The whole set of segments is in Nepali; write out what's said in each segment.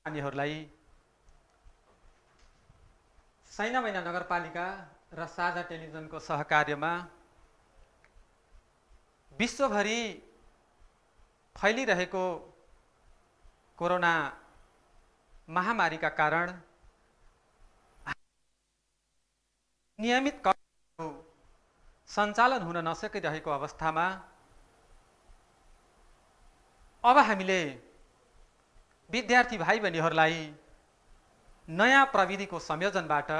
नानीहरूलाई सैनामैना नगरपालिका र साझा टेलिभिजनको सहकार्यमा विश्वभरि फैलिरहेको कोरोना महामारीका कारण नियमित कक्षाहरू सञ्चालन हुन नसकिरहेको अवस्थामा अब हामीले विद्यार्थी भाइ बहिनीहरूलाई नयाँ प्रविधिको संयोजनबाट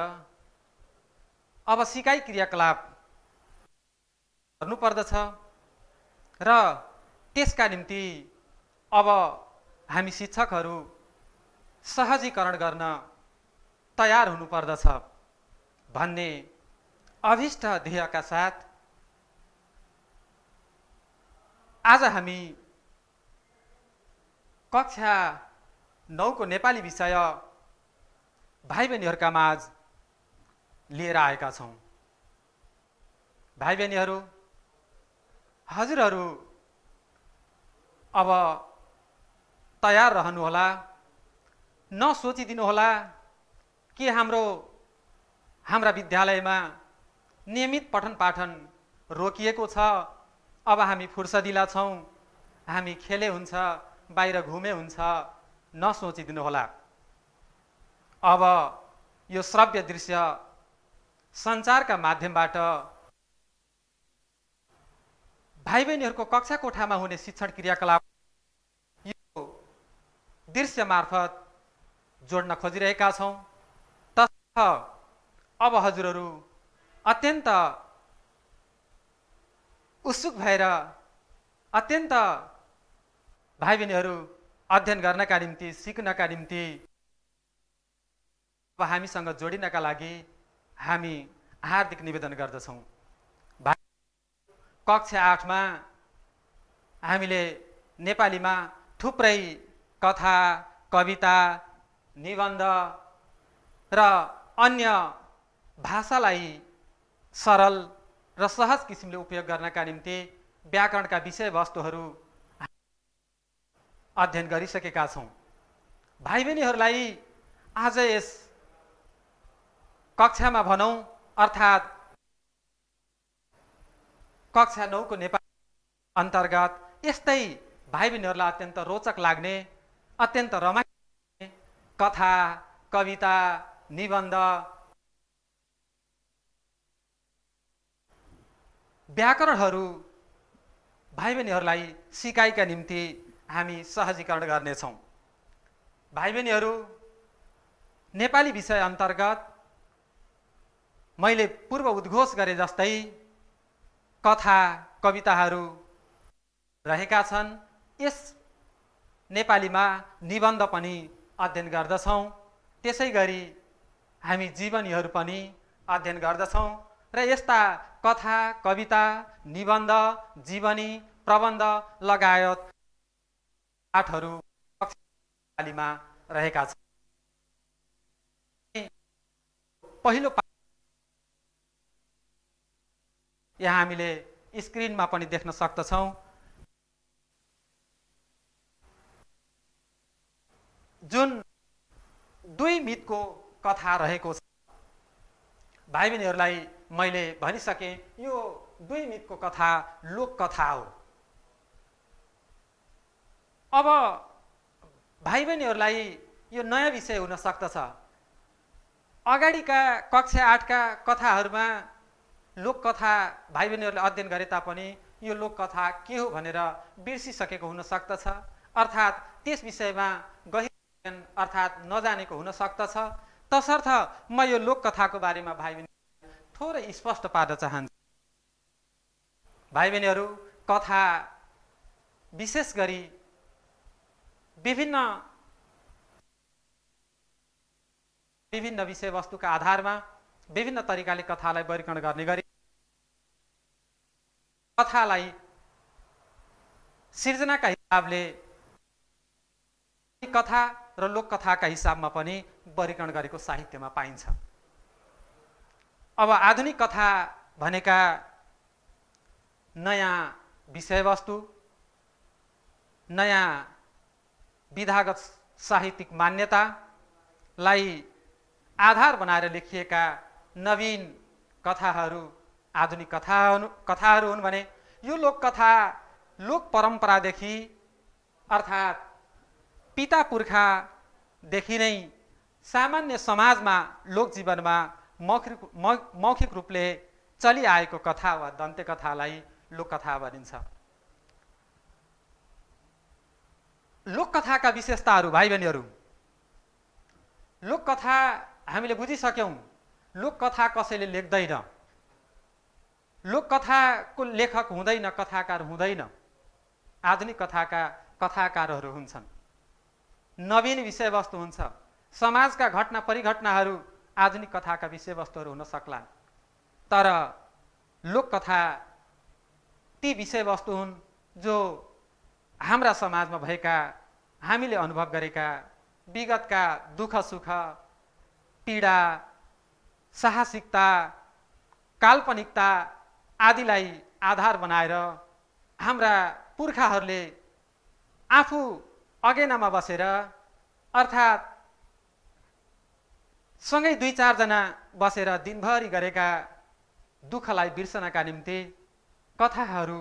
अब सिकाइ क्रियाकलाप गर्नुपर्दछ र त्यसका निम्ति अब हामी शिक्षकहरू सहजीकरण गर्न तयार हुनुपर्दछ भन्ने अभिष्ट ध्येयका साथ आज हामी कक्षा 9 को नेपाली विषय भाइ बहिनीहरूका माझ लिएर आएका छौं। भाइ बहिनीहरू, हजुरहरू अब तयार रहनुहोला। नसोचिदिनुहोला कि हाम्रा विद्यालयमा नियमित पठन पाठन रोकिएको छ, अब हामी फुर्सदिला छौं, हामी खेले हुन्छ, बाहिर घुमे हुन्छ, नसोचिदिनुहोला। अब यो श्रव्य दृश्य सञ्चारका माध्यमबाट भाइ बहिनीहरूको कक्षा कोठामा हुने शिक्षण क्रियाकलाप यो दृश्य मार्फत जोड्न खोजिरहेका छौं। तसर्थ अब हजुरहरू अत्यन्त उत्सुक भएर अत्यन्त भाइ बहिनीहरू अध्ययन गर्नका निम्ति, सिक्नका निम्ति अब हामीसँग जोडिनका लागि हामी हार्दिक निवेदन गर्दछौं। कक्षा 8 मा हामीले नेपालीमा थुप्रै कथा, कविता, निबन्ध र अन्य भाषालाई सरल र सहज किसिमले उपयोग गर्नका निम्ति व्याकरणका विषयवस्तुहरू अध्ययन गरिसकेका छौं। भाइ बहिनीहरूलाई आज यस कक्षामा भनौं अर्थात् कक्षा 9 को नेपाली अन्तर्गत यस्तै भाइ बहिनीहरूलाई अत्यन्त रोचक लाग्ने, अत्यन्त रमाइलो कथा, कविता, निबन्ध, व्याकरणहरू भाइ बहिनीहरूलाई सिकाइका निम्ति हामी सहजीकरण गर्नेछौं। भाइ बहिनीहरू, नेपाली विषय अन्तर्गत मैले पूर्व उद्घोष गरे जस्तै कथा, कविताहरू रहेका छन्। यस नेपालीमा निबन्ध पनि अध्ययन गर्दछौं। त्यसैगरी हामी जीवनीहरू पनि अध्ययन गर्दछौं र यस्ता कथा, कविता, निबन्ध, जीवनी, प्रबन्ध लगायत पाठहरू नेपालीमा रहेका छन्। पहिलो यहाँ हामीले स्क्रिनमा पनि देख्न सक्दछौं। जुन 2 मितको कथा रहेको छ। भाइ बहिनीहरूलाई मैले भनिसके यो 2 मितको कथा लोक कथा हो। अब भाइ बहिनीहरूलाई यो नयाँ विषय हुन सक्दछ। अगाडिका कक्षा 8 का कथाहरूमा लोक कथा भाइ बहिनीहरूले अध्ययन गरे तापनि यो लोक कथा के हो भनेर बिर्सिसकेको हुन सक्दछ, अर्थात् त्यस विषयमा गहिरो ज्ञान अर्थात् नजानेको हुन सक्दछ। तसर्थ म यो लोक कथाको बारेमा भाइ बहिनी थोरै स्पष्ट पार्न चाहन्छु। भाइ बहिनीहरू, कथा विशेष गरी विभिन्न विषयवस्तुका आधारमा विभिन्न तरिकाले कथालाई वर्गीकरण गर्ने गरी कथालाई सृजनाका हिसाबले कथा र लोक कथाका हिसाबमा पनि वर्गीकरण गरेको साहित्यमा पाइन्छ। अब आधुनिक कथा भनेका नयाँ विषयवस्तु, नयाँ विधागत साहित्यिक मान्यतालाई आधार बनाएर लेखिएका नवीन कथाहरू आधुनिक कथाहरू हुन् भने यो लोककथा लोक परम्परादेखि अर्थात् पिता पुर्खादेखि नै सामान्य समाजमा लोकजीवनमा मौखिक रूपले चलिआएको कथा वा दन्त्यकथालाई लोककथा भनिन्छ। लोककथाका विशेषताहरू भाइ बहिनीहरू, लोककथा हामीले बुझिसक्यौँ। लोककथा कसैले लेख्दैन, लोककथाको लेखक हुँदैन, कथाकार हुँदैन। आधुनिक कथाका कथाकारहरू हुन्छन्। नवीन विषयवस्तु हुन्छ। समाजका घटना परिघटनाहरू आधुनिक कथाका विषयवस्तुहरू हुन सक्लान्, तर लोककथा ती विषयवस्तु हुन् जो हाम्रा समाजमा भएका, हामीले अनुभव गरेका विगतका दुःख सुख, पीडा, साहसिकता, काल्पनिकता आदिलाई आधार बनाएर हाम्रा पुर्खाहरूले आफू अगेनामा बसेर अर्थात् सँगै 2-4 जना बसेर दिनभरि गरेका दुःखलाई बिर्सनका निम्ति कथाहरू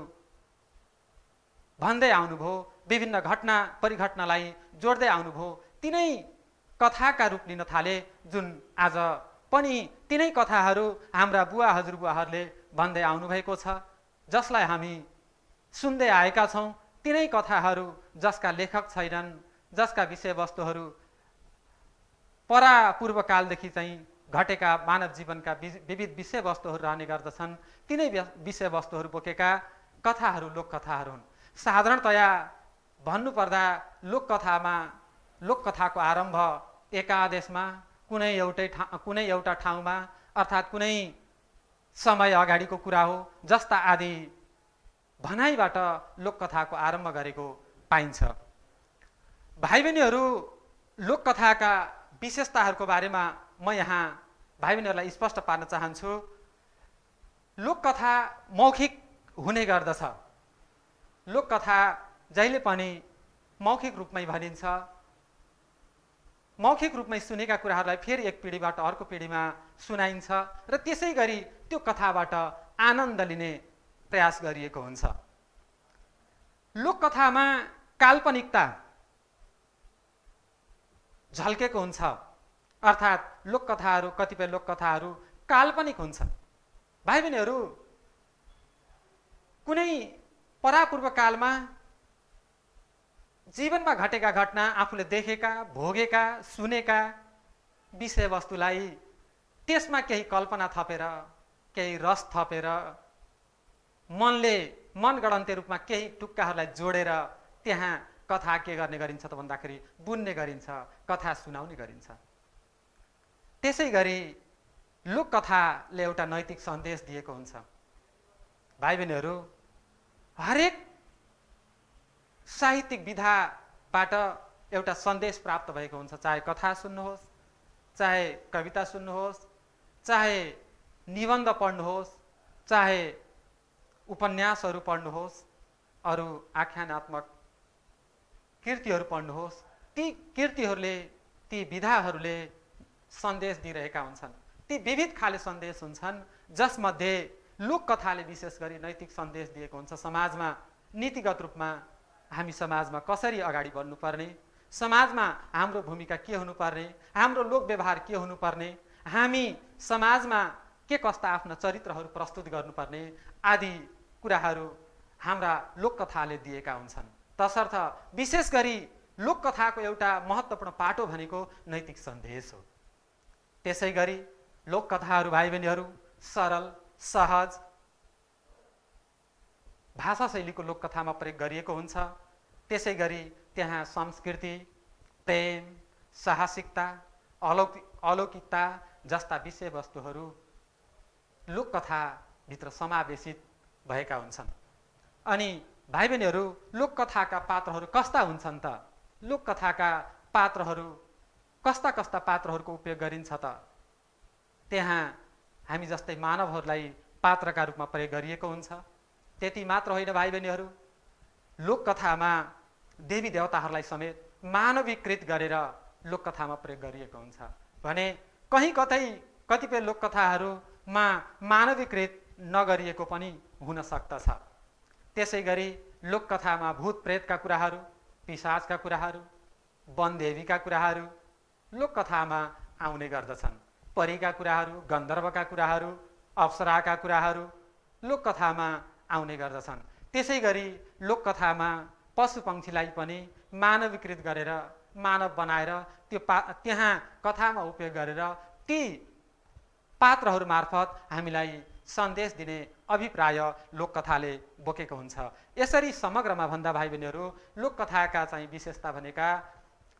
भन्दै आउनुभयो। विभिन्न घटना परिघटनालाई जोड्दै आउनुभयो। तिनै कथाका रूप लिन थाले, जुन आज पनि तिनै कथाहरू हाम्रा बुवा हजुरबुवाहरूले भन्दै आउनुभएको छ, जसलाई हामी सुन्दै आएका छौँ। तिनै कथाहरू जसका लेखक छैनन्, जसका विषयवस्तुहरू परापूर्वकालदेखि चाहिँ घटेका मानव जीवनका विविध विषयवस्तुहरू रहने गर्दछन्, तिनै विषयवस्तुहरू बोकेका कथाहरू लोककथाहरू हुन्। साधारणतया भन्नुपर्दा लोककथाको आरम्भ एकादेशमा कुनै एउटा ठाउँमा अर्थात् कुनै समय अगाडिको कुरा हो जस्ता आदि भनाइबाट लोककथाको आरम्भ गरेको पाइन्छ। भाइ बहिनीहरू, लोककथाका विशेषताहरूको बारेमा म यहाँ भाइ बहिनीहरूलाई स्पष्ट पार्न चाहन्छु। लोककथा मौखिक हुने गर्दछ। लोककथा जहिले पनि मौखिक रूपमै भनिन्छ। मौखिक रूपमै सुनेका कुराहरूलाई फेरि एक पिँढीबाट अर्को पिँढीमा सुनाइन्छ र त्यसै गरी त्यो कथाबाट आनन्द लिने प्रयास गरिएको हुन्छ। लोककथामा काल्पनिकता झल्केको हुन्छ, अर्थात् लोककथाहरू, कतिपय लोककथाहरू काल्पनिक हुन्छन्। भाइ बहिनीहरू, कुनै परापूर्व कालमा जीवनमा घटेका घटना, आफूले देखेका, भोगेका, सुनेका विषयवस्तुलाई त्यसमा केही कल्पना थपेर, केही रस थपेर, मनगढन्ते रूपमा केही टुक्काहरूलाई जोडेर त्यहाँ कथा के गर्ने गरिन्छ त भन्दाखेरि बुन्ने गरिन्छ, कथा सुनाउने गरिन्छ। त्यसै गरी लोककथाले एउटा नैतिक सन्देश दिएको हुन्छ। भाइ बहिनीहरू, हरेक साहित्यिक विधाबाट एउटा सन्देश प्राप्त भएको हुन्छ। चाहे कथा सुन्नुहोस्, चाहे कविता सुन्नुहोस्, चाहे निबन्ध पढ्नुहोस्, चाहे उपन्यासहरू पढ्नुहोस्, अरू आख्यानात्मक कृतिहरू पढ्नुहोस्, ती कृतिहरूले, ती विधाहरूले सन्देश दिइरहेका हुन्छन्। ती विविध खाले सन्देश हुन्छन्, जसमध्ये लोककथाले विशेष गरी नैतिक सन्देश दिएको हुन्छ। समाजमा नीतिगत रूपमा हामी समाजमा कसरी अगाडि बढ्नुपर्ने, समाजमा हाम्रो भूमिका के हुनुपर्ने, हाम्रो लोक व्यवहार के हुनुपर्ने, हामी समाजमा के कस्ता आफ्ना चरित्रहरू प्रस्तुत गर्नुपर्ने आदि कुराहरू हाम्रा लोककथाले दिएका हुन्छन्। तसर्थ विशेष गरी लोककथाको एउटा महत्त्वपूर्ण पाटो भनेको नैतिक सन्देश हो। त्यसै गरी लोककथाहरू भाइ बहिनीहरू सरल, सहज भाषा शैलीको लोककथामा प्रयोग गरिएको हुन्छ। त्यसै गरी त्यहाँ संस्कृति, प्रेम, साहसिकता, अलौकिकता जस्ता विषयवस्तुहरू लोककथाभित्र समावेशित भएका हुन्छन्। अनि भाइ बहिनीहरू, लोककथाका पात्रहरू कस्ता हुन्छन् त? लोककथाका पात्रहरू कस्ता कस्ता पात्रहरूको उपयोग गरिन्छ त? त्यहाँ हामी जस्तै मानवहरूलाई पात्रका रूपमा प्रयोग गरिएको हुन्छ। त्यति मात्र होइन भाइ बहिनीहरू, लोककथामा देवी देवताहरूलाई समेत मानवीकृत गरेर लोककथामा प्रयोग गरिएको हुन्छ भने कहीँ कतै कतिपय लोककथाहरूमा मानवीकृत नगरिएको पनि हुन सक्दछ। त्यसै गरी लोककथामा भूत प्रेतका कुराहरू, पिशाचका कुराहरू, वनदेवीका कुराहरू लोककथामा आउने गर्दछन्। परीका कुराहरू, गन्धर्वका कुराहरू, अप्सराका कुराहरू लोककथामा आउने गर्दछन्। त्यसै गरी लोककथामा पशुपक्षीलाई पनि मानवीकृत गरेर, मानव बनाएर त्यहाँ कथामा उपयोग गरेर ती पात्रहरू मार्फत हामीलाई सन्देश दिने अभिप्राय लोककथाले बोकेको हुन्छ। यसरी समग्रमा भन्दा भाइ बहिनीहरू लोककथाका चाहिँ विशेषता भनेका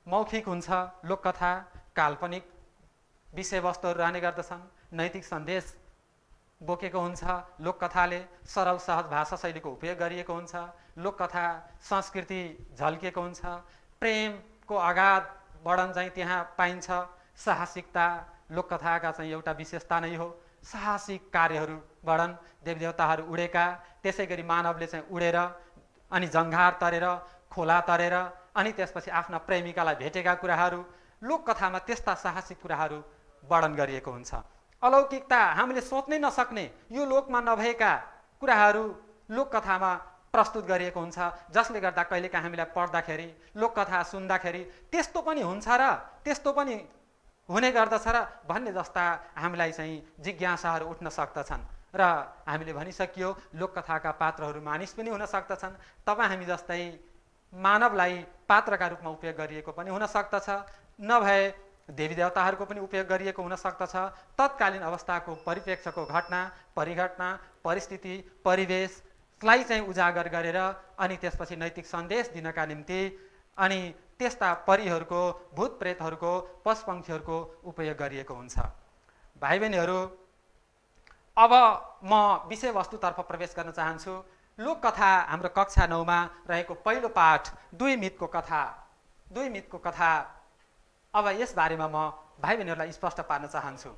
मौखिक हुन्छ, लोककथा काल्पनिक विषयवस्तुहरू रहने गर्दछन्, नैतिक सन्देश बोकेको हुन्छ, लोककथाले सरल सहज भाषा शैलीको उपयोग गरिएको हुन्छ, लोककथा संस्कृति झल्किएको हुन्छ, प्रेमको अगाध वर्णन चाहिँ त्यहाँ पाइन्छ, साहसिकता लोककथाका चाहिँ एउटा विशेषता नै हो। साहसिक कार्यहरू वर्णन, देवी देवताहरू उडेका, त्यसै गरी मानवले चाहिँ उडेर अनि जङ्घार तरेर, खोला तरेर अनि त्यसपछि आफ्ना प्रेमिकालाई भेटेका कुराहरू लोककथामा त्यस्ता साहसिक कुराहरू वर्णन गरिएको हुन्छ। अलौकिकता हामीले सोच्नै नसक्ने यो लोकमा नभएका कुराहरू लोककथामा प्रस्तुत गरिएको हुन्छ, जसले गर्दा कहिलेकाहीँ हामीलाई पढ्दाखेरि लोककथा सुन्दाखेरि त्यस्तो पनि हुन्छ र त्यस्तो पनि हुने गर्दछ र भन्ने जस्ता हामीलाई चाहिँ जिज्ञासाहरू उठ्न सक्दछन् र हामीले भनिसकियो लोककथाका पात्रहरू मानिस पनि हुन सक्दछन्। तपाईँ हामी जस्तै मानवलाई पात्रका रूपमा उपयोग गरिएको पनि हुन सक्दछ, नभए देवी देवताहरूको पनि उपयोग गरिएको हुन सक्दछ। तत्कालीन अवस्थाको परिप्रेक्ष्यको घटना, परिघटना, परिस्थिति, परिवेशलाई चाहिँ उजागर गरेर अनि त्यसपछि नैतिक सन्देश दिनका निम्ति अनि त्यस्ता परीहरूको, भूत प्रेतहरूको, पशुपक्षीहरूको उपयोग गरिएको हुन्छ। भाइ बहिनीहरू, अब म विषयवस्तुतर्फ प्रवेश गर्न चाहन्छु। लोककथा हाम्रो कक्षा 9मा रहेको पहिलो पाठ दुई मितको कथा। अब यस बारेमा म भाइ बहिनीहरूलाई स्पष्ट पार्न चाहन्छु।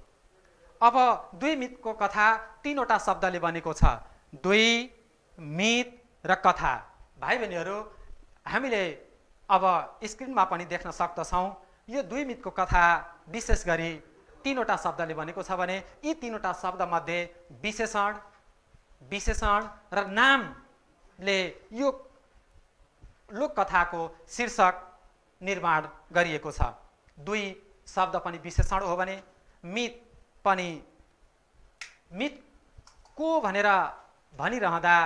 अब दुई मितको कथा तीनवटा शब्दले बनेको छ, दुई, मित र कथा। भाइ बहिनीहरू, हामीले अब स्क्रिनमा पनि देख्न सक्दछौँ यो दुई मितको कथा विशेष गरी तीनवटा शब्दले बनेको छ भने यी तीनवटा शब्दमध्ये विशेषण र नामले यो लोककथाको शीर्षक निर्माण गरिएको छ। दुई शब्द पनि विशेषण हो भने मित पनि, मित को भनेर भनिरहँदा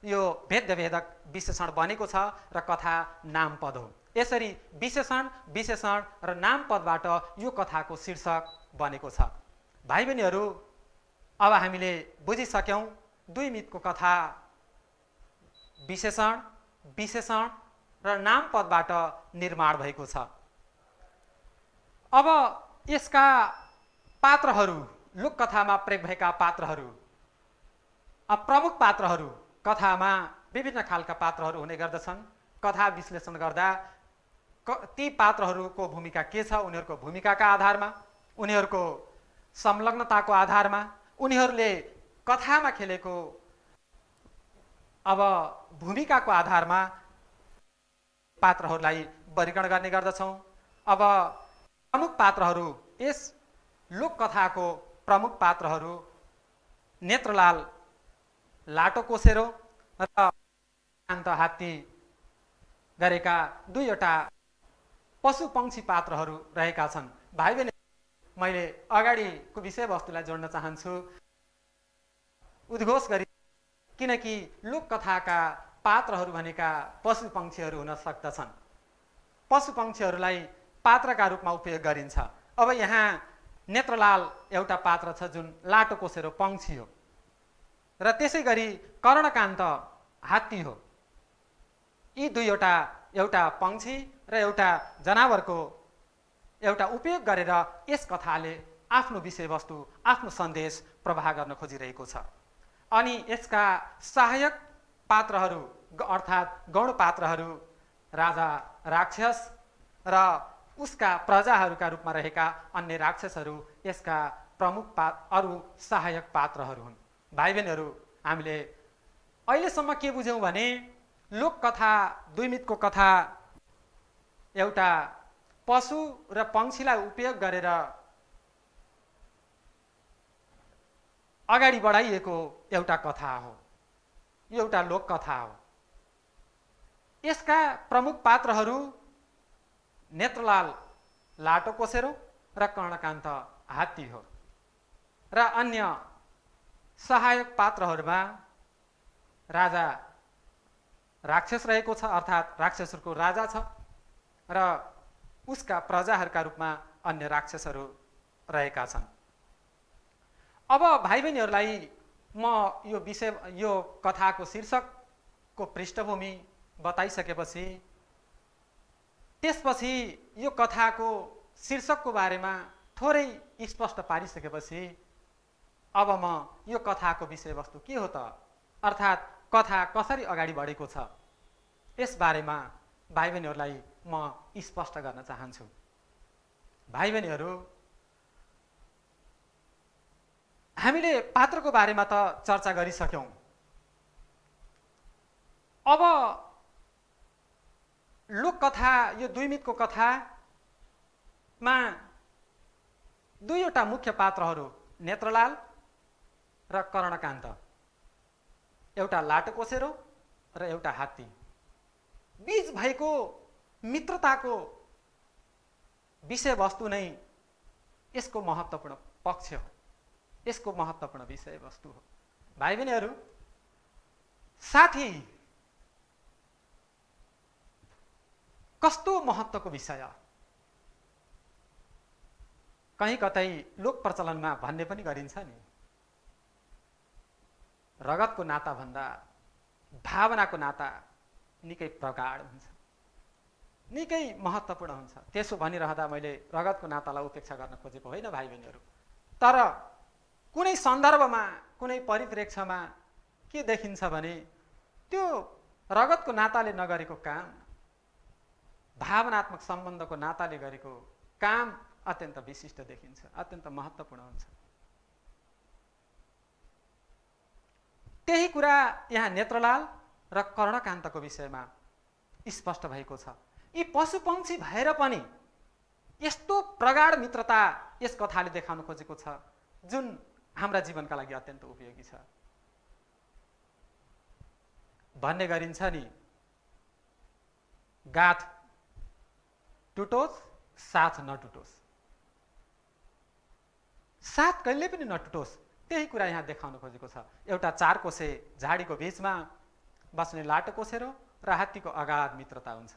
यो भेदक विशेषण बनेको छ र कथा नामपद हो। यसरी विशेषण र नामपदबाट यो कथाको शीर्षक बनेको छ। भाइ बहिनीहरू, अब हामीले बुझिसक्यौँ दुई मितको कथा विशेषण र नामपदबाट निर्माण भएको छ। अब यसका पात्रहरू, लोककथामा प्रयोग भएका पात्रहरू, प्रमुख पात्रहरू, कथामा विभिन्न खालका पात्रहरू हुने गर्दछन्। कथा विश्लेषण गर्दा ती पात्रहरूको भूमिका के छ, उनीहरूको भूमिकाका आधारमा, उनीहरूको संलग्नताको आधारमा, उनीहरूले कथामा खेलेको अब भूमिकाको आधारमा पात्रहरूलाई वर्गीकरण गर्ने गर्दछौँ। अब प्रमुख पात्रहरू, यस लोककथाको प्रमुख पात्रहरू नेत्रलाल लाटोकोसेरो र शान्त हात्ती गरेका दुईवटा पशुपक्षी पात्रहरू रहेका छन्। भाइ बहिनी, मैले अगाडिको विषयवस्तुलाई जोड्न चाहन्छु उद्घोष गरी, किनकि लोककथाका पात्रहरू भनेका पशुपक्षीहरू हुन सक्दछन्। पशुपक्षीहरूलाई पात्रका रूपमा उपयोग गरिन्छ। अब यहाँ नेत्रलाल एउटा पात्र छ जुन लाटोकोसेरो पक्षी हो र त्यसै गरी कर्णकान्त हात्ती हो। यी दुईवटा, एउटा पक्षी र एउटा जनावरको एउटा उपयोग गरेर यस कथाले आफ्नो विषयवस्तु, आफ्नो सन्देश प्रवाह गर्न खोजिरहेको छ। अनि यसका सहायक पात्रहरू अर्थात् गौण पात्रहरू राजा राक्षस र उसका प्रजाहरूका रूपमा रहेका अन्य राक्षसहरू यसका प्रमुख अरू सहायक पात्रहरू हुन्। भाइ बहिनीहरू, हामीले अहिलेसम्म के बुझ्यौँ भने लोककथा, दुई मितको कथा एउटा पशु र पंक्षीलाई उपयोग गरेर अगाडि बढाइएको एउटा कथा हो, यो एउटा लोककथा हो। यसका प्रमुख पात्रहरू नेत्रलाल लाटोकोसेरो र कर्णकान्त हात्ती हो र अन्य सहायक पात्रहरूमा राजा राक्षस रहेको छ, अर्थात् राक्षसहरूको राजा छ र उसका प्रजाहरूका रूपमा अन्य राक्षसहरू रहेका छन्। अब भाइ बहिनीहरूलाई म यो कथाको शीर्षकको पृष्ठभूमि बताइसकेपछि त्यसपछि यो कथाको शीर्षकको बारेमा थोरै स्पष्ट पारिसकेपछि अब म यो कथाको विषयवस्तु के हो त, अर्थात् कथा कसरी अगाडि बढेको छ यस बारेमा भाइ बहिनीहरूलाई म स्पष्ट गर्न चाहन्छु। भाइ बहिनीहरू, हामीले पात्रको बारेमा त चर्चा गरिसक्यौं। अब लोककथा, यो दुईमितको कथामा दुईवटा मुख्य पात्रहरू नेत्रलाल र कर्णकान्त, एउटा लाटोकोसेरो र एउटा हात्ती बीच भएको मित्रताको विषयवस्तु नै यसको महत्त्वपूर्ण पक्ष हो, यसको महत्त्वपूर्ण विषयवस्तु हो। भाइ बहिनीहरू, साथी कस्तो महत्त्वको विषय, कहीँ कतै लोक प्रचलनमा भन्ने पनि गरिन्छ नि, रगतको नाता भन्दा भावनाको नाता निकै प्रगाढ हुन्छ, निकै महत्त्वपूर्ण हुन्छ। त्यसो भनिरहँदा मैले रगतको नातालाई उपेक्षा गर्न खोजेको होइन भाइ बहिनीहरू, तर कुनै सन्दर्भमा, कुनै परिप्रेक्ष्यमा के देखिन्छ भने त्यो रगतको नाताले नगरेको काम, भावनात्मक सम्बन्धको नाताले गरेको काम अत्यन्त विशिष्ट देखिन्छ, अत्यन्त महत्त्वपूर्ण हुन्छ। त्यही कुरा यहाँ नेत्रलाल र कर्णकान्तको विषयमा स्पष्ट भएको छ। यी पशु पंक्षी भएर पनि यस्तो प्रगाढ मित्रता यस कथाले देखाउन खोजेको छ जुन हाम्रा जीवनका लागि अत्यन्त उपयोगी छ। भन्ने गरिन्छ नि, गाथ टुटोस् साथ नटुटोस्, साथ कहिले पनि नटुटोस्, त्यही कुरा यहाँ देखाउन खोजेको छ। एउटा चारकोसे झाडीको बीचमा बस्ने लाटोकोसेरो र हात्तीको अगाध मित्रता हुन्छ।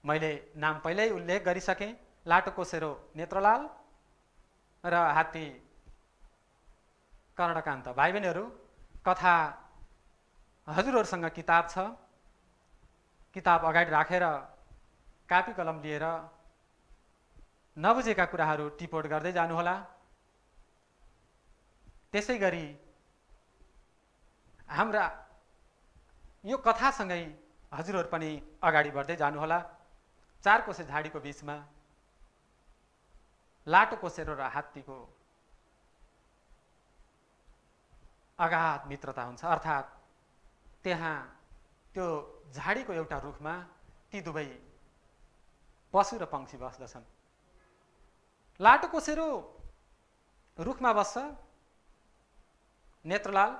मैले नाम पहिल्यै उल्लेख गरिसकेँ, लाटोकोसेरो नेत्रलाल र हात्ती कर्णकान्त। भाइ बहिनीहरू, कथा हजुरहरूसँग किताब छ, किताब अगाडि राखेर कापी कलम लिएर नबुझेका कुराहरू टिपोट गर्दै जानुहोला। त्यसै गरी हाम्रा यो कथासँगै हजुरहरू पनि अगाडि बढ्दै जानुहोला। चारकोसे झाडीको बीचमा लाटोकोसेरो र हात्तीको अगाध मित्रता हुन्छ, अर्थात् त्यहाँ त्यो झाडीको एउटा रुखमा ती दुवै पशु र पंक्षी बस्दछन्। लाटोकोसेरो रुखमा बस्छ, नेत्रलाल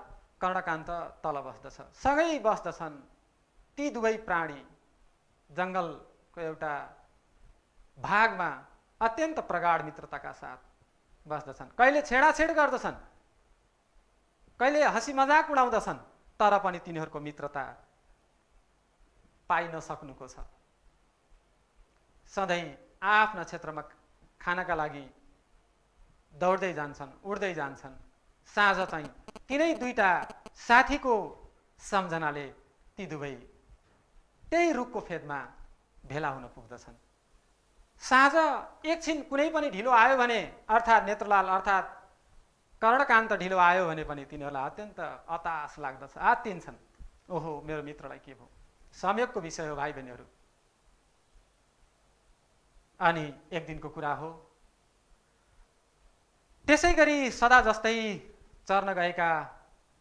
कर्णकान्त तल बस्दछ, सँगै बस्दछन्। ती दुवै प्राणी जङ्गलको एउटा भागमा अत्यन्त प्रगाढ मित्रताका साथ बस्दछन्। कहिले छेडाछेड गर्दछन्, कहिले हँसी मजाक उडाउँदछन्, तर पनि तिनीहरूको मित्रता पाइ नसक्नुको छ। सधैँ आफ्ना क्षेत्रमा खानका लागि दौड्दै जान्छन्, उड्दै जान्छन्। साँझ चाहिँ तिनै दुईटा साथीको सम्झनाले ती दुवै त्यही रुखको फेदमा भेला हुन पुग्दछन्। साँझ एकछिन कुनै पनि ढिलो आयो भने, अर्थात् नेत्रलाल अर्थात् कर्णकान्त ढिलो आयो भने पनि तिनीहरूलाई अत्यन्त हताश लाग्दछ, आत्तिन्छन्। ओहो, मेरो मित्रलाई के भयो। संयोगको विषय हो भाइ बहिनीहरू। अनि एक दिनको कुरा हो, त्यसै गरी सदा जस्तै चर्न गएका,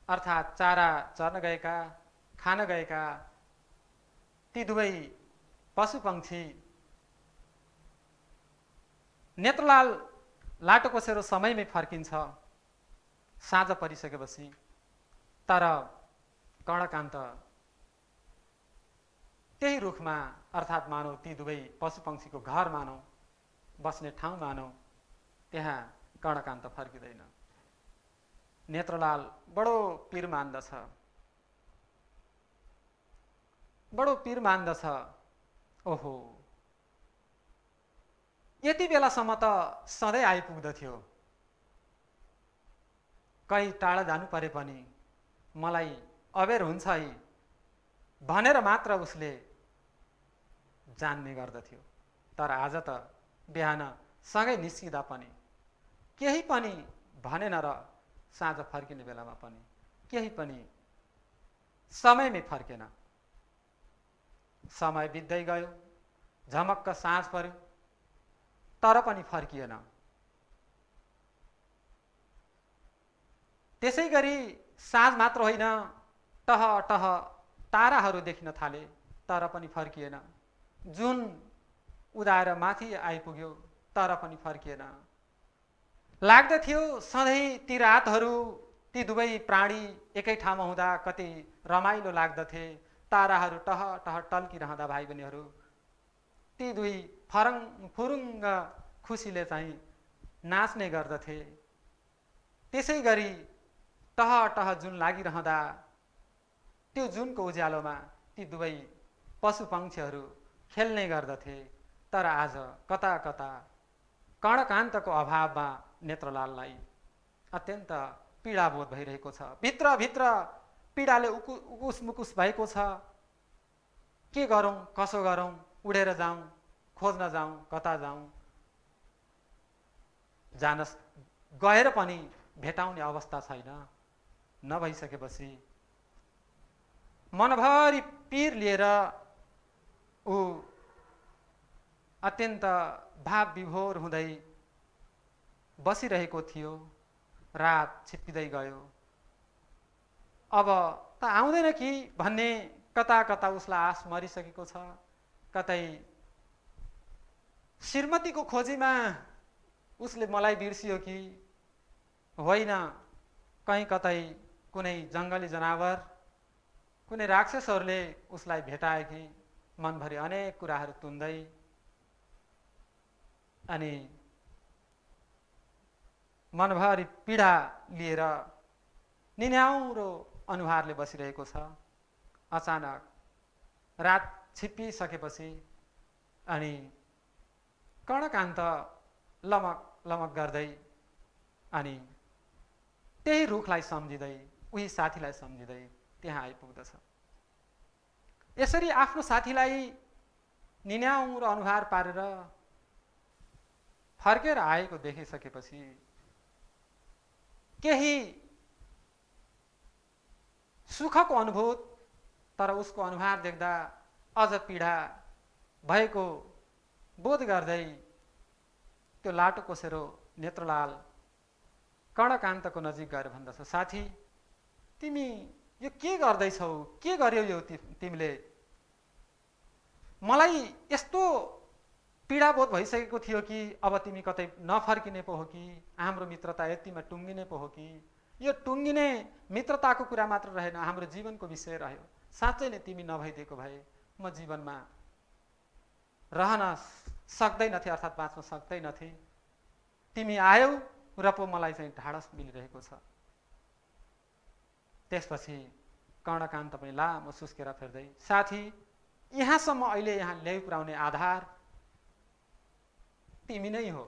अर्थात् चारा चर्न गएका, खान गएका ती दुवै पशुपक्षी नेत्रलाल लाटो कोसेरो समयमै फर्किन्छ साँझ परिसकेपछि। तर कर्णकान्त त्यही रुखमा अर्थात् मानौ ती दुवै पशुपक्षीको घर मानौ, बस्ने ठाउँ मानौ, त्यहाँ कर्णकान्त फर्किँदैन। नेत्रलाल बडो पीर मान्दछ, बडो पीर मान्दछ। ओहो, यति बेलासम्म त सधैँ आइपुग्दथ्यो, कहीँ टाढा जानु परे पनि मलाई अबेर हुन्छ है भनेर मात्र उसले जान्ने गर्दथ्यो। तर आज त बिहान सँगै निस्किँदा पनि केही पनि भनेन र साँझ फर्किने बेलामा पनि केही पनि समयमै फर्केन। समय बित्दै गयो, झमक्क साँझ पर्यो, तर पनि फर्किएन। त्यसै गरी साँझ मात्र होइन, टह टह ताराहरू देखिन थाले, तर पनि फर्किएन। जुन उदाएर माथि आइपुग्यो, तर पनि फर्किएन। लाग्दथ्यो सधैँ ती रातहरू ती दुवै प्राणी एकै ठाउँमा हुँदा कति रमाइलो लाग्दथे। ताराहरू टह टह टल्किरहँदा भाइ बहिनीहरू ती दुई फुरुङ्ग खुसीले चाहिँ नाच्ने गर्दथे। त्यसै गरी टह टह जुन लागिरहँदा त्यो जुनको उज्यालोमा ती दुवै पशुपक्षीहरू खेल्ने गर्दथे। तर आज कता कता कर्णकान्तको अभावमा नेत्रलाललाई अत्यन्त पीडाबोध भइरहेको छ। भित्रभित्र पीडाले उकुस मुकुस भएको छ। के गरौँ, कसो गरौँ, उडेर जाउँ, खोज्न जाउँ, कता जाउँ, जानस गएर पनि भेटाउने अवस्था छैन। नभइसकेपछि मनभरि पीर लिएर ऊ अत्यन्त भाव विभोर हुँदै बसिरहेको थियो। रात छिप्पिँदै गयो। अब त आउँदैन कि भन्ने कता कता उसलाई आश मरिसकेको छ। कतै श्रीमतीको खोजीमा उसले मलाई बिर्सियो कि होइन, कहीँ कतै कुनै जङ्गली जनावर, कुनै राक्षसहरूले उसलाई भेटाए कि, मनभरि अनेक कुराहरू तुन्दै अनि मनभरि पीडा लिएर निन्याउरो अनुहारले बसिरहेको छ। अचानक रात छिप्पिसकेपछि अनि कर्णकान्त लमक लमक गर्दै अनि त्यही रुखलाई सम्झिँदै, उही साथीलाई सम्झिँदै त्यहाँ आइपुग्दछ। यसरी आफ्नो साथीलाई निन्याउरो अनुहार पारेर फर्केर आएको देखिसकेपछि केही सुखको अनुभूत, तर उसको अनुहार देख्दा अझ पीडा भएको बोध गर्दै त्यो लाटो कोसेरो नेत्रलाल कर्णकान्तको नजिक गएर भन्दछ, साथी तिमी यो के गर्दैछौ, के गर्यौ यो तिमीले? मलाई यस्तो पीडाबोध भइसकेको थियो कि अब तिमी कतै नफर्किने पो हो कि, हाम्रो मित्रता यतिमा टुङ्गिने पो हो कि? यो टुङ्गिने मित्रताको कुरा मात्र रहेन, हाम्रो जीवनको विषय रह्यो। साँच्चै नै तिमी नभइदिएको भए म जीवनमा रहन सक्दैनथे, अर्थात् बाँच्न सक्दैनथे। तिमी आयौ र पो मलाई चाहिँ ढाडस मिलिरहेको छ। त्यसपछि कर्णकान्त पनि लामो सुस्केर फेर्दै, साथी यहाँसम्म अहिले यहाँ ल्याइ पुर्याउने आधार तिमी नै हो।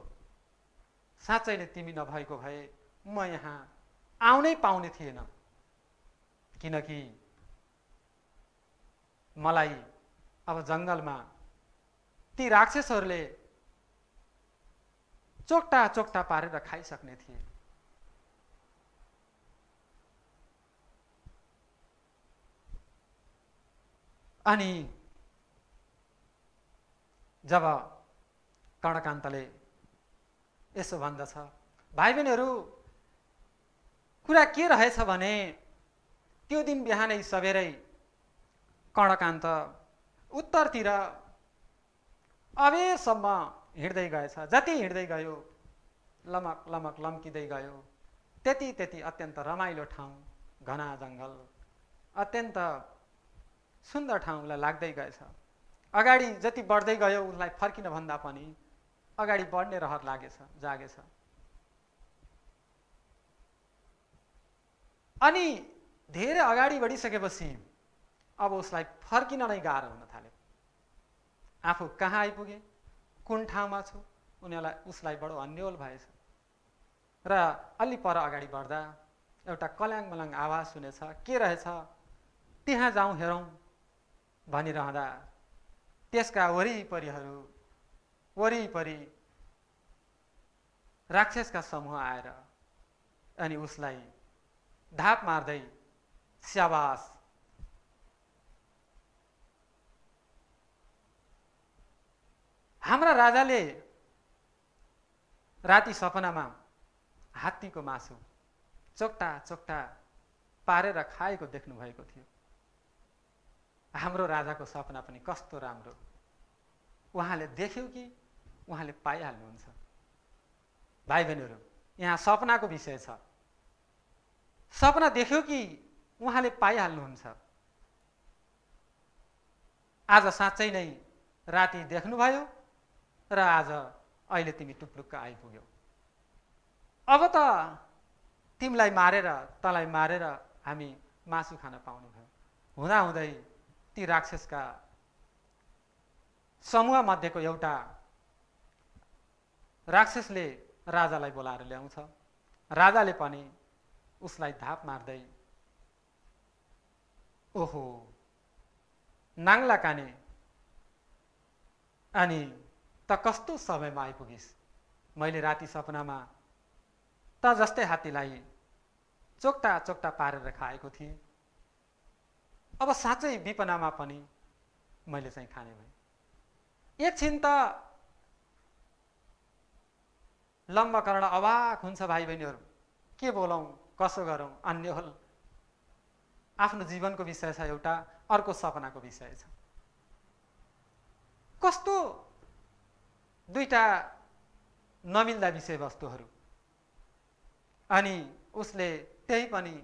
साँच्चै नै तिमी नभएको भए म यहाँ आउनै पाउने थिएन, किनकि मलाई अब जङ्गलमा ती राक्षसहरूले चोक्टा चोक्टा पारेर खाइसक्ने थिए। अनि जब कर्णकान्तले यसो भन्दछ, भाइ बहिनीहरू कुरा के रहेछ भने त्यो दिन बिहानै सबेरै कर्णकान्त उत्तरतिर अबेरसम्म हिँड्दै गएछ। जति हिँड्दै गयो लमक लमक लम्किँदै गयो, त्यति त्यति अत्यन्त रमाइलो ठाउँ, घना जङ्गल, अत्यन्त सुन्दर ठाउँ उसलाई लाग्दै गएछ। अगाडि जति बढ्दै गयो उसलाई फर्किन भन्दा पनि अगाडि बढ्ने रहर जागेछ। अनि धेरै अगाडि बढिसकेपछि अब उसलाई फर्किन नै गाह्रो हुन थाल्यो। आफू कहाँ आइपुगे, कुन ठाउँमा छु, उसलाई बडो अन्योल भएछ। र अलि पर अगाडि बढ्दा एउटा कल्याङ मल्याङ आवाज सुनेछ। के रहेछ, त्यहाँ जाउँ हेरौँ भनिरहँदा त्यसका वरिपरि राक्षसका समूह आएर अनि उसलाई धाप मार्दै स्याबास, हाम्रा राजाले राति सपनामा हात्तीको मासु चोक्टा चोक्टा पारेर खाएको देख्नु भएको थियो। हाम्रो राजाको सपना पनि कस्तो राम्रो, उहाँले देख्यो कि उहाँले पाइहाल्नुहुन्छ। भाइ बहिनीहरू, यहाँ सपनाको विषय छ। सपना देख्यो कि उहाँले पाइहाल्नुहुन्छ। आज साँच्चै नै राति देख्नुभयो र आज अहिले तिमी टुप्लुक्क आइपुग्यौ। अब त तिमीलाई मारेर, तँलाई मारेर हामी मासु खान पाउनु भयो। हुँदाहुँदै ती राक्षसका समूह मध्येको एउटा राक्षसले राजालाई बोलाएर ल्याउँछ। राजाले पनि उसलाई धाप मार्दै, ओहो नाङ्ला काने, अनि त कस्तो समयमा आइपुगिस्। मैले राति सपनामा त जस्तै हात्तीलाई चोक्टा चोक्टा पारेर खाएको थिएँ। अब साँच्चै विपनामा पनि मैले चाहिँ खाने भएँ। एकछिन त लम्बकर्ण अवाक हुन्छ भाइ बहिनीहरू। के बोलौँ, कसो गरौँ, अन्योल। आफ्नो जीवनको विषय छ एउटा, अर्को सपनाको विषय छ। कस्तो दुईटा नमिल्दा विषयवस्तुहरू। अनि उसले त्यही पनि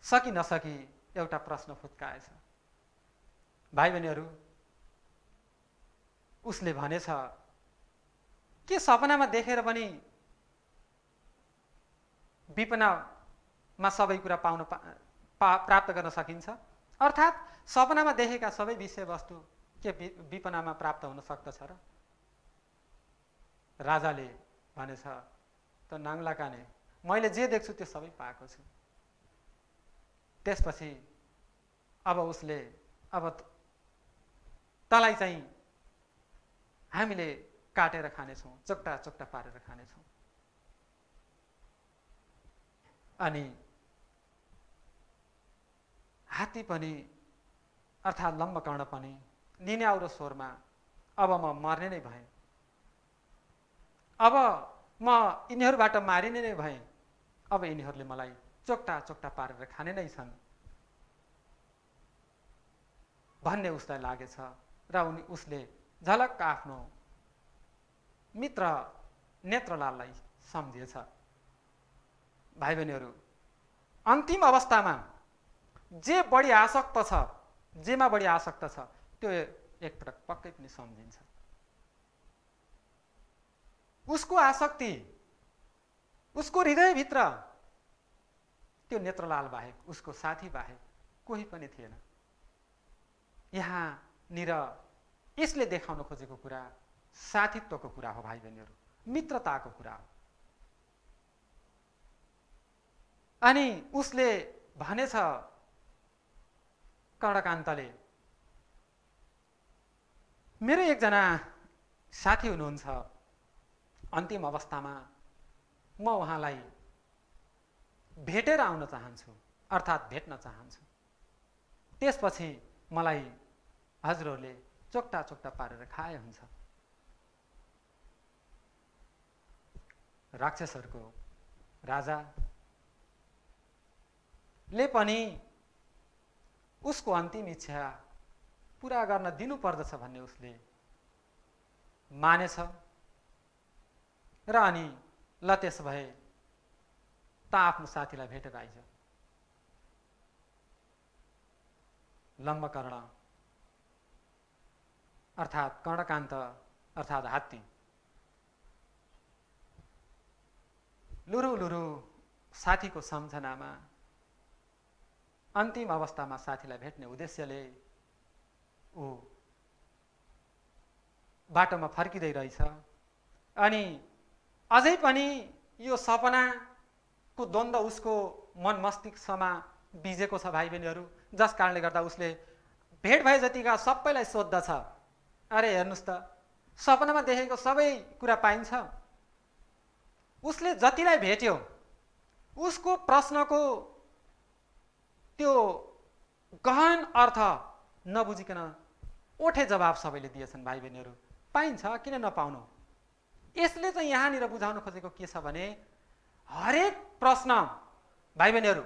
सकी नसकी एउटा प्रश्न फुत्काएछ। भाइ बहिनीहरू, उसले भनेछ के सपनामा देखेर पनि विपनामा सबै कुरा प्राप्त गर्न सकिन्छ? अर्थात् सपनामा देखेका सबै विषयवस्तु के विपनामा प्राप्त हुन सक्दछ र? राजाले भनेछ, त नाङ्ला काने, मैले जे देख्छु त्यो सबै पाएको छु। त्यसपछि अब उसले, अब तँलाई चाहिँ हामीले काटेर खानेछौँ, चोक्टा चोक्टा पारेर खानेछौँ। अनि हात्ती पनि अर्थात् लम्बकर्ण पनि निन्याउरो स्वरमा, अब म मर्ने नै भएँ, अब म यिनीहरूबाट मारिने नै भएँ, अब यिनीहरूले मलाई चोक्टा चोक्टा पारेर खाने नै छन् भन्ने उसलाई लागेछ। र उसले झलक्क आफ्नो मित्र नेत्रलाललाई सम्झिएछ। भाइ बहिनीहरू, अन्तिम अवस्थामा जे बढी आसक्त छ, जेमा बढी आसक्त छ, त्यो एकपटक पक्कै पनि सम्झिन्छ। उसको आसक्ति, उसको हृदयभित्र त्यो नेत्रलाल बाहेक, उसको साथी बाहेक कोही पनि थिएन। यहाँनिर यसले देखाउन खोजेको कुरा साथीत्वको कुरा हो भाइ बहिनीहरू, मित्रताको कुरा हो। अनि उसले भनेछ कर्णकान्तले, मेरो एकजना साथी हुनुहुन्छ, अन्तिम अवस्थामा म उहाँलाई भेटेर आउन चाहन्छु, अर्थात् भेट्न चाहन्छु। त्यसपछि मलाई हजुरहरूले चोक्टा चोक्टा पारेर खाए हुन्छ। राक्षसहरूको राजाले पनि उसको अन्तिम इच्छा पुरा गर्न दिनुपर्दछ भन्ने उसले मानेछ र अनि ल त्यसो भए त आफ्नो साथीलाई भेटेर आइज। लम्बकर्ण अर्थात् कर्णकान्त अर्थात् हात्ती लुरु लुरु साथीको सम्झनामा अन्तिम अवस्थामा साथीलाई भेट्ने उद्देश्यले ऊ बाटोमा फर्किँदै रहेछ। अनि अझै पनि यो सपनाको द्वन्द्व उसको मन मस्तिष्कमा बिजेको छ भाइ बहिनीहरू, जस कारणले गर्दा उसले भेट भए जतिका सबैलाई सोध्दछ, अरे हेर्नुहोस् त सपनामा देखेको सबै कुरा पाइन्छ। उसले जतिलाई भेट्यो उसको प्रश्नको त्यो गहन अर्थ नबुझिकन ओठे जवाब सबैले दिएछन् भाइ बहिनीहरू। पाइन्छ, किन नपाउनु? यसले चाहिँ यहाँनिर बुझाउन खोजेको के छ भने हरेक प्रश्न भाइ बहिनीहरू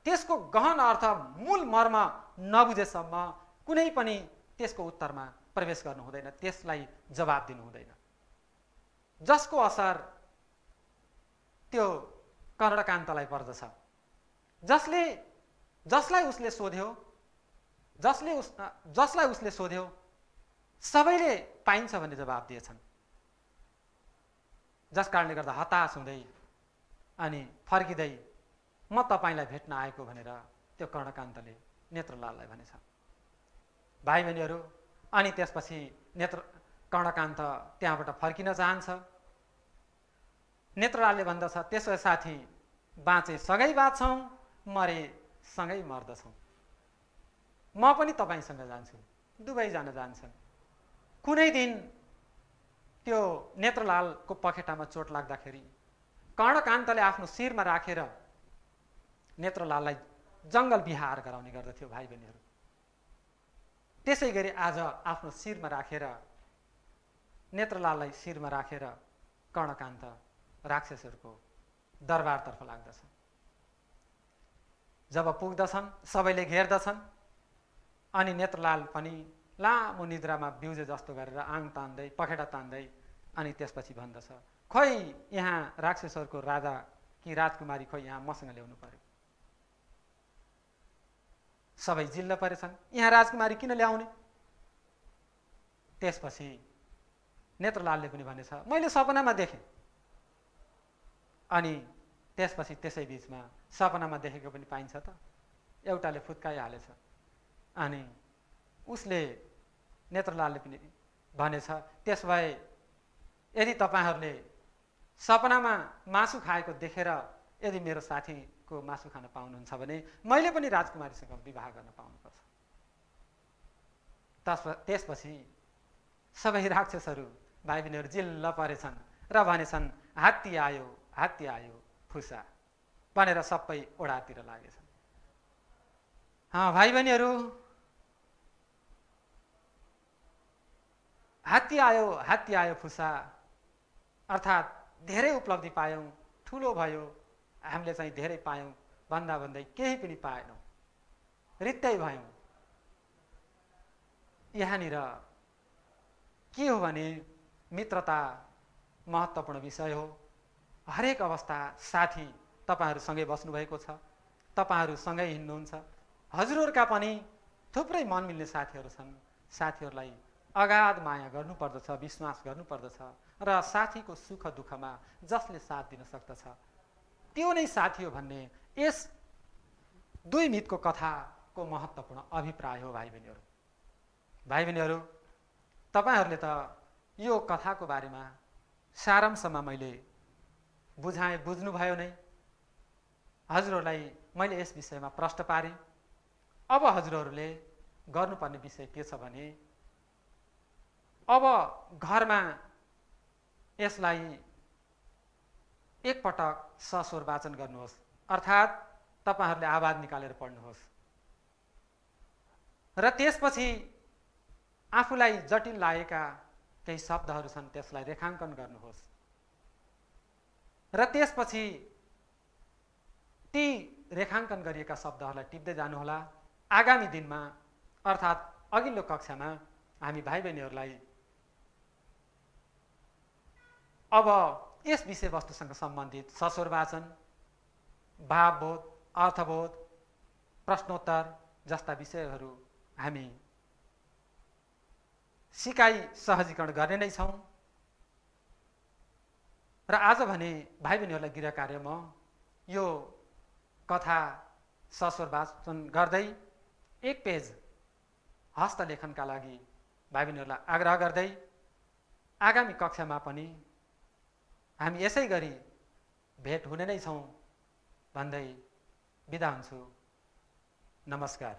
त्यसको गहन अर्थ मूल मर्म नबुझेसम्म कुनै पनि त्यसको उत्तरमा प्रवेश गर्नु हुँदैन, त्यसलाई जवाब दिनु हुँदैन, जसको असर त्यो कर्णकान्तलाई पर्दछ। जसलाई उसले सोध्यो सबैले पाइन्छ भन्ने जवाब दिएछन्। जस कारणले गर्दा हताश हुँदै अनि फर्किँदै म तपाईलाई भेट्न आएको भनेर त्यो कर्णकान्तले नेत्रलाललाई भनेछ। भाइ बहिनीहरू अनि त्यसपछि कर्णकान्त त्यहाँबाट फर्किन चाहन्छ। नेत्रलालले भन्दछ त्यसो साथी बाँचे सँगै बाँच्छौँ, मरे सँगै मर्दछौँ। म पनि तपाईसँग जान्छु, दुवै जान जान्छन्। कुनै दिन त्यो नेत्रलालको पखेटामा चोट लाग्दाखेरि कर्णकान्तले आफ्नो शिरमा राखेर नेत्रलाललाई जङ्गल विहार गराउने गर्दथ्यो भाइ बहिनीहरू। त्यसै गरी आज आफ्नो शिरमा राखेर नेत्रलाललाई शिरमा राखेर कर्णकान्त राक्षसहरूको दरबारतर्फ लाग्दछ। जब पुग्दछन् सबैले घेर्दछन् अनि नेत्रलाल पनि लामो निद्रामा बिउजे जस्तो गरेर आङ तान्दै पखेटा तान्दै अनि त्यसपछि भन्दछ खोइ यहाँ राक्षसहरूको राजा कि राजकुमारी खोइ यहाँ मसँग ल्याउनु पर्यो। सबै जिल्ल परेछन्, यहाँ राजकुमारी किन ल्याउने? त्यसपछि नेत्रलालले पनि भनेछ मैले सपनामा देखेँ। अनि त्यसपछि त्यसै बीचमा सपनामा देखेको पनि पाइन्छ त, एउटाले फुत्काइहालेछ। अनि उसले नेत्रलालले पनि भनेछ त्यसो भए यदि तपाईहरूले सपनामा मासु खाएको देखेर यदि मेरो साथीको मासु खान पाउनुहुन्छ भने मैले पनि राजकुमारीसँग विवाह गर्न पाउनुपर्छ। त्यसपछि सबै राक्षसहरू भाइ बहिनीहरू जिल्ल परेछन् र भनेछन् हात्ती आयो फुसा भनेर सबै ओडातिर लागेछन्। भाइ बहिनीहरू हात्ती आयो फुसा अर्थात् धेरै उपलब्धि पायौँ, ठुलो भयो, हामीले चाहिँ धेरै पायौँ भन्दा भन्दै केही पनि पाएनौँ, रित्तै भयौँ। यहाँनिर के हो भने मित्रता महत्त्वपूर्ण विषय हो। हरेक अवस्था साथी तपाईहरुसँगै बस्नुभएको छ, तपाईहरुसँगै हिँड्नुहुन्छ। हजुरहरूका पनि थुप्रै मन मिल्ने साथीहरू छन्। साथीहरूलाई अगाध माया गर्नुपर्दछ, विश्वास गर्नुपर्दछ र साथीको सुख दुःखमा जसले साथ दिन सक्दछ त्यो नै साथी हो भन्ने यस दुई मितको कथाको महत्त्वपूर्ण अभिप्राय हो। भाइ बहिनीहरू तपाईहरुले त यो कथाको बारेमा सारांशमा मैले बुझाएँ, बुझ्नुभयो नै। हजुरहरूलाई मैले यस विषयमा प्रश्न पारेँ। अब हजुरहरूले गर्नुपर्ने विषय के छ भने अब घरमा यसलाई एकपटक सस्वर वाचन गर्नुहोस्, अर्थात् तपाईहरुले आवाज निकालेर पढ्नुहोस् र त्यसपछि आफूलाई जटिल लागेका केही शब्दहरू छन् त्यसलाई रेखाङ्कन गर्नुहोस् र त्यसपछि ती रेखाङ्कन गरिएका शब्दहरूलाई टिप्दै जानुहोला आगामी दिनमा अर्थात् अघिल्लो कक्षामा हामी भाइ बहिनीहरूलाई अब यस विषयवस्तुसँग सम्बन्धित सस्वर वाचन, भावबोध, अर्थबोध, प्रश्नोत्तर जस्ता विषयहरू हामी सिकाइ सहजीकरण गर्ने नै छौँ। र आज भने भाइ बहिनीहरूलाई गृह कार्य म यो कथा सस्वर वाचन गर्दै 1 पेज हस्तलेखनका लागि भाइ बहिनीहरूलाई आग्रह गर्दै आगामी कक्षामा पनि हामी यसै गरी भेट हुने नै छौँ भन्दै बिदा हुन्छु। नमस्कार।